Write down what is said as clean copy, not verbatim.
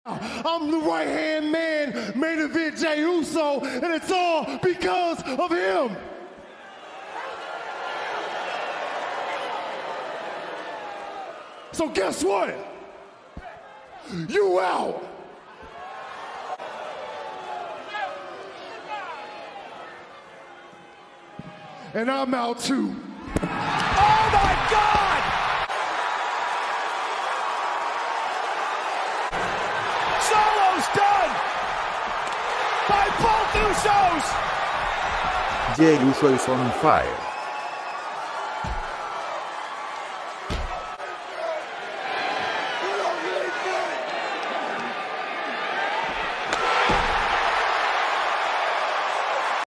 I'm the right-hand man, main event Jey Uso, and it's all because of him. So guess what? You out. And I'm out too. Oh my God! Solo's done! By both Usos! Jey Uso is on fire.